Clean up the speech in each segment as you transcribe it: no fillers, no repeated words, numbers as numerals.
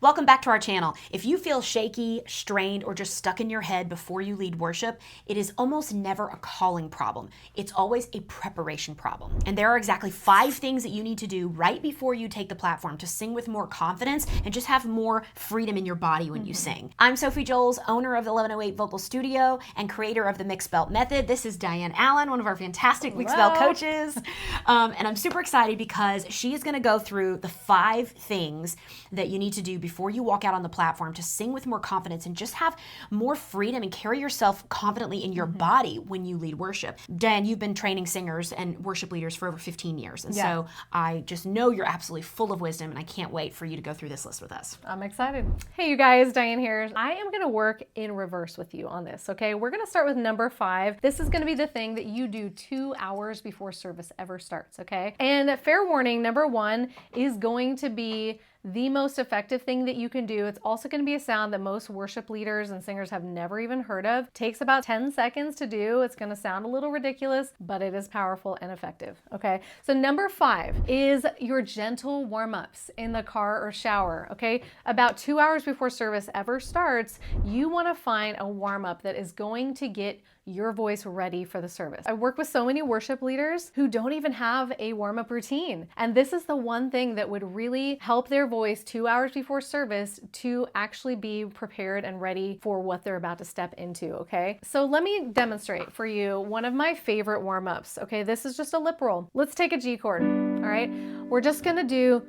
Welcome back to our channel. If you feel shaky, strained, or just stuck in your head before you lead worship, it is almost never a calling problem. It's always a preparation problem. And there are exactly 5 things that you need to do right before you take the platform to sing with more confidence and just have more freedom in your body when you sing. I'm Sophie Joels, owner of the 1108 Vocal Studio and creator of the Mixed Belt Method. This is Diane Allen, one of our fantastic Mixed Belt coaches. And I'm super excited because she is going to go through the 5 things that you need to do before you walk out on the platform to sing with more confidence and just have more freedom and carry yourself confidently in your body when you lead worship. Dan, you've been training singers and worship leaders for over 15 years. And so I just know you're absolutely full of wisdom, and I can't wait for you to go through this list with us. I'm excited. Hey, you guys, Diane here. I am going to work in reverse with you on this, okay? We're going to start with number 5. This is going to be the thing that you do 2 hours before service ever starts, okay? And fair warning, number 1 is going to be the most effective thing that you can do. It's also going to be a sound that most worship leaders and singers have never even heard of. Takes about 10 seconds to do. It's going to sound a little ridiculous, but it is powerful and effective. Okay. So number 5 is your gentle warm-ups in the car or shower. Okay. About 2 hours before service ever starts, you want to find a warm-up that is going to get your voice ready for the service. I work with so many worship leaders who don't even have a warm-up routine. And this is the one thing that would really help their voice 2 hours before service to actually be prepared and ready for what they're about to step into, okay? So let me demonstrate for you one of my favorite warm-ups, okay? This is just a lip roll. Let's take a G chord, all right? We're just gonna do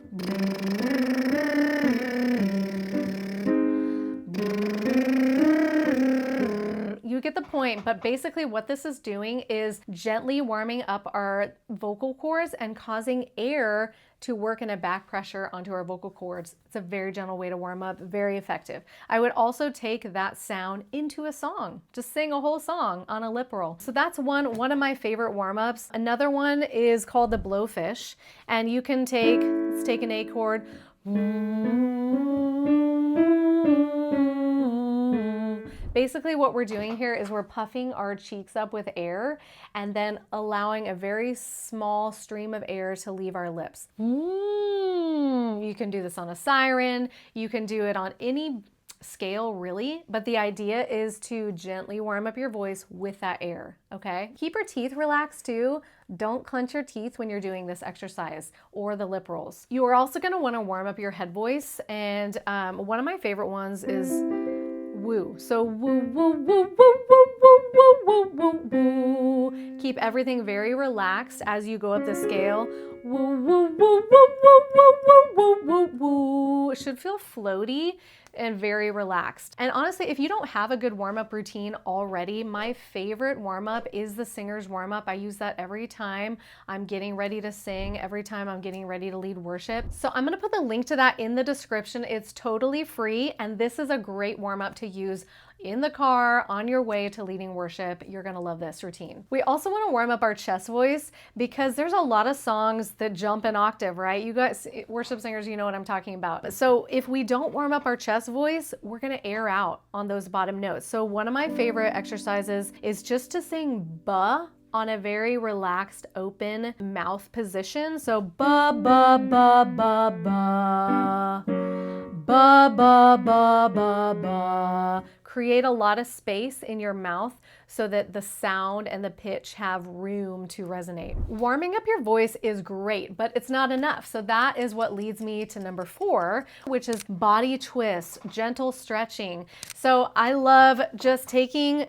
you get the point, but basically what this is doing is gently warming up our vocal cords and causing air to work in a back pressure onto our vocal cords. It's a very gentle way to warm up, very effective. I would also take that sound into a song. Just sing a whole song on a lip roll. So that's one of my favorite warm-ups. Another one is called the blowfish, and you can let's take an A chord. Basically what we're doing here is we're puffing our cheeks up with air and then allowing a very small stream of air to leave our lips. You can do this on a siren. You can do it on any scale really, but the idea is to gently warm up your voice with that air, okay? Keep your teeth relaxed too. Don't clench your teeth when you're doing this exercise or the lip rolls. You are also gonna wanna warm up your head voice, and one of my favorite ones is woo. So woo, woo, woo, woo, woo, woo, woo, woo, woo, woo. Keep everything very relaxed as you go up the scale. Woo, woo, woo, woo, woo, woo, woo, woo, woo, woo. It should feel floaty and very relaxed. And honestly, if you don't have a good warm-up routine already, my favorite warm-up is the singer's warm-up. I use that every time I'm getting ready to sing, every time I'm getting ready to lead worship. So I'm gonna put the link to that in the description. It's totally free, and this is a great warm-up to use in the car, on your way to leading worship. You're gonna love this routine. We also wanna warm up our chest voice because there's a lot of songs that jump an octave, right? You guys, worship singers, you know what I'm talking about. So if we don't warm up our chest voice, we're gonna air out on those bottom notes. So one of my favorite exercises is just to sing ba on a very relaxed, open mouth position. So ba, ba, ba, ba, ba. Ba, ba, ba, ba, ba. Create a lot of space in your mouth so that the sound and the pitch have room to resonate. Warming up your voice is great, but it's not enough. So that is what leads me to number 4, which is body twist, gentle stretching. So I love just taking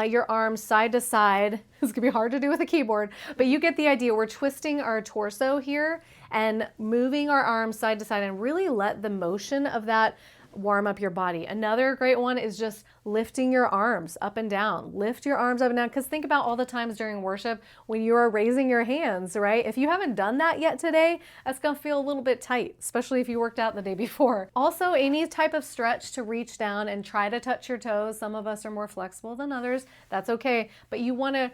your arms side to side. This can be hard to do with a keyboard, but you get the idea. We're twisting our torso here and moving our arms side to side, and really let the motion of that warm up your body. Another great one is just lifting your arms up and down. Lift your arms up and down, because think about all the times during worship when you are raising your hands, right? If you haven't done that yet today, that's gonna feel a little bit tight, especially if you worked out the day before. Also, any type of stretch to reach down and try to touch your toes. Some of us are more flexible than others. That's okay. But you wanna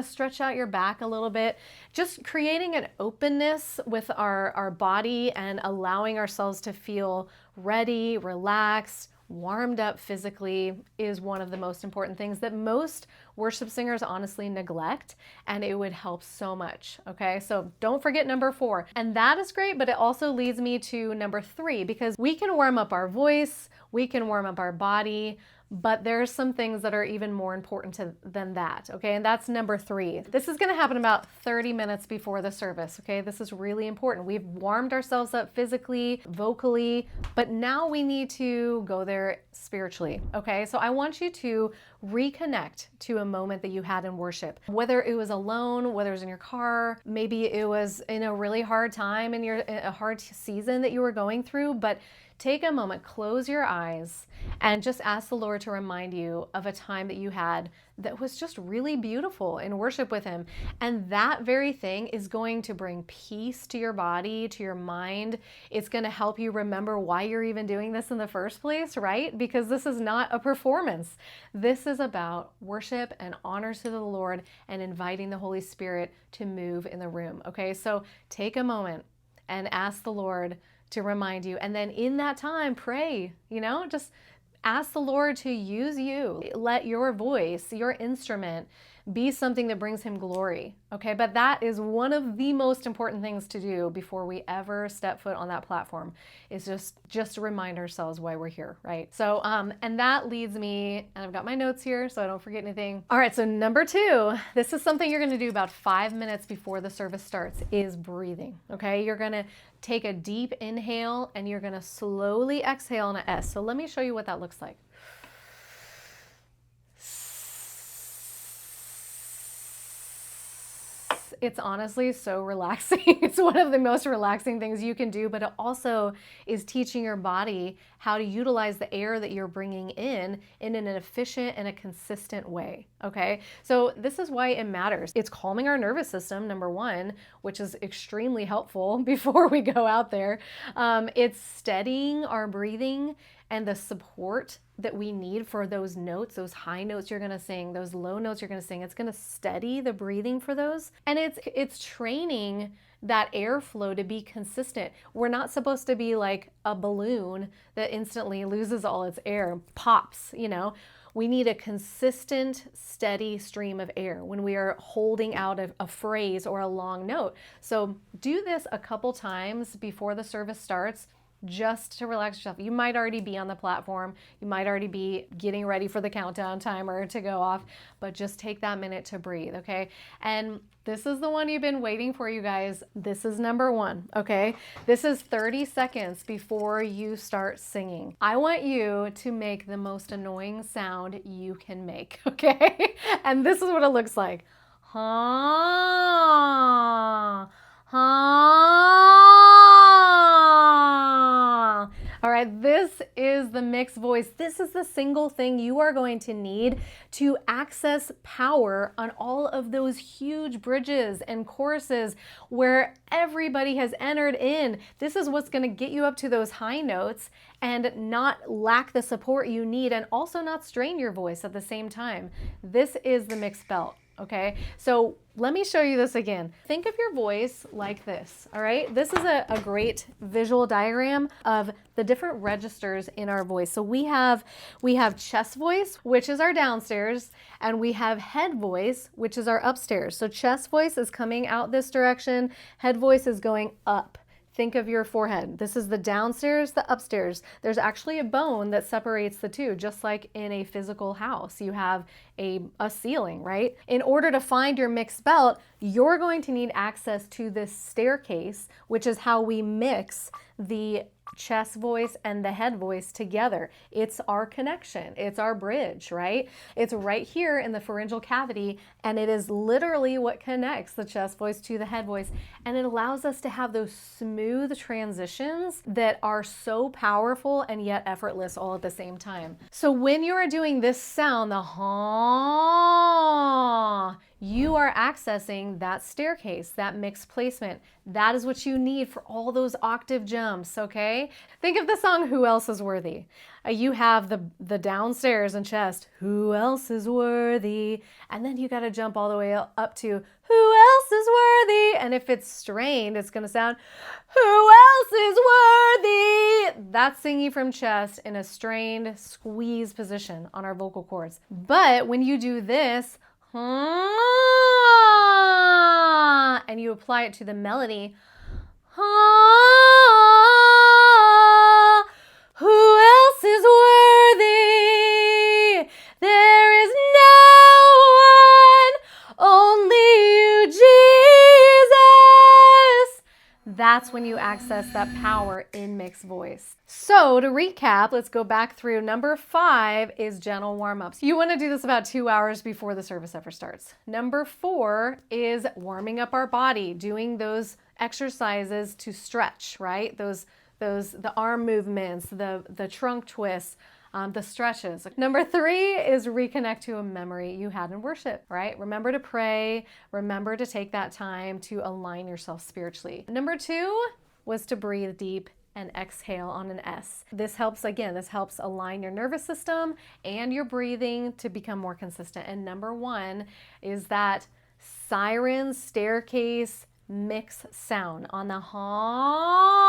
stretch out your back a little bit. Just creating an openness with our body and allowing ourselves to feel ready, relaxed, warmed up physically is one of the most important things that most worship singers honestly neglect, and it would help so much. Okay, so don't forget number 4. And that is great, but it also leads me to number 3, because we can warm up our voice, we can warm up our body, but there's some things that are even more important than that, okay? And that's number 3. This is gonna happen about 30 minutes before the service, okay? This is really important. We've warmed ourselves up physically, vocally, but now we need to go there spiritually, okay? So I want you to reconnect to a moment that you had in worship, whether it was alone, whether it was in your car, maybe it was in a really hard time in a hard season that you were going through, but take a moment, close your eyes, and just ask the Lord to remind you of a time that you had that was just really beautiful in worship with Him. And that very thing is going to bring peace to your body, to your mind. It's going to help you remember why you're even doing this in the first place, right? Because this is not a performance. This is about worship and honor to the Lord and inviting the Holy Spirit to move in the room, okay? So take a moment and ask the Lord to remind you. And then in that time, pray, just ask the Lord to use you. Let your voice, your instrument, be something that brings Him glory, okay? But that is one of the most important things to do before we ever step foot on that platform, is just to remind ourselves why we're here, right? So, and that leads me, and I've got my notes here so I don't forget anything. All right, so number 2, this is something you're gonna do about 5 minutes before the service starts, is breathing, okay? You're gonna take a deep inhale and you're gonna slowly exhale on an S. So let me show you what that looks like. It's honestly so relaxing. It's one of the most relaxing things you can do, but it also is teaching your body how to utilize the air that you're bringing in an efficient and a consistent way, okay? So this is why it matters. It's calming our nervous system, number 1, which is extremely helpful before we go out there. It's steadying our breathing and the support that we need for those notes, those high notes you're gonna sing, those low notes you're gonna sing. It's gonna steady the breathing for those. And it's training that airflow to be consistent. We're not supposed to be like a balloon that instantly loses all its air, pops, We need a consistent, steady stream of air when we are holding out a phrase or a long note. So do this a couple times before the service starts, just to relax yourself. You might already be on the platform. You might already be getting ready for the countdown timer to go off, but just take that minute to breathe, okay? And this is the one you've been waiting for, you guys. This is number 1, okay? This is 30 seconds before you start singing. I want you to make the most annoying sound you can make, okay? And this is what it looks like. Ha, ha. All right, this is the mixed voice. This is the single thing you are going to need to access power on all of those huge bridges and choruses where everybody has entered in. This is what's going to get you up to those high notes and not lack the support you need, and also not strain your voice at the same time. This is the mixed belt. Okay, so let me show you this again. Think of your voice like this, all right? This is a great visual diagram of the different registers in our voice. So we have chest voice, which is our downstairs, and we have head voice, which is our upstairs. So chest voice is coming out this direction, head voice is going up. Think of your forehead. This is the downstairs, the upstairs. There's actually a bone that separates the two, just like in a physical house. You have a ceiling, right? In order to find your mixed belt, you're going to need access to this staircase, which is how we mix the chest voice and the head voice together. It's our connection. It's our bridge, right? It's right here in the pharyngeal cavity, and it is literally what connects the chest voice to the head voice. And it allows us to have those smooth transitions that are so powerful and yet effortless all at the same time. So when you are doing this sound, the ha, you are accessing that staircase, that mixed placement. That is what you need for all those octave jumps, okay? Think of the song, Who Else Is Worthy? You have the downstairs and chest, who else is worthy? And then you gotta jump all the way up to, who else is worthy? And if it's strained, it's gonna sound, who else is worthy? That's singing from chest in a strained squeeze position on our vocal cords. But when you do this, and you apply it to the melody, who else is worthy? There is no one, only you, Jesus. That's when you access that power in mixed voice. So to recap, let's go back through. Number 5 is gentle warm-ups. You want to do this about 2 hours before the service ever starts. Number 4 is warming up our body, doing those exercises to stretch, right? The arm movements, the trunk twists, the stretches. Number 3 is reconnect to a memory you had in worship, right? Remember to pray. Remember to take that time to align yourself spiritually. Number 2 was to breathe deep and exhale on an S. This helps align your nervous system and your breathing to become more consistent. And number 1 is that siren staircase mix sound on the ha.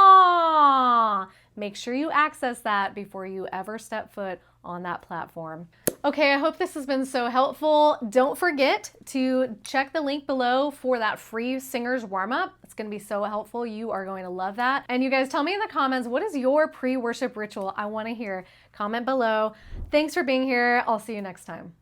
Make sure you access that before you ever step foot on that platform. Okay, I hope this has been so helpful. Don't forget to check the link below for that free singer's warm-up. It's gonna be so helpful. You are going to love that. And you guys tell me in the comments, what is your pre-worship ritual? I wanna hear. Comment below. Thanks for being here. I'll see you next time.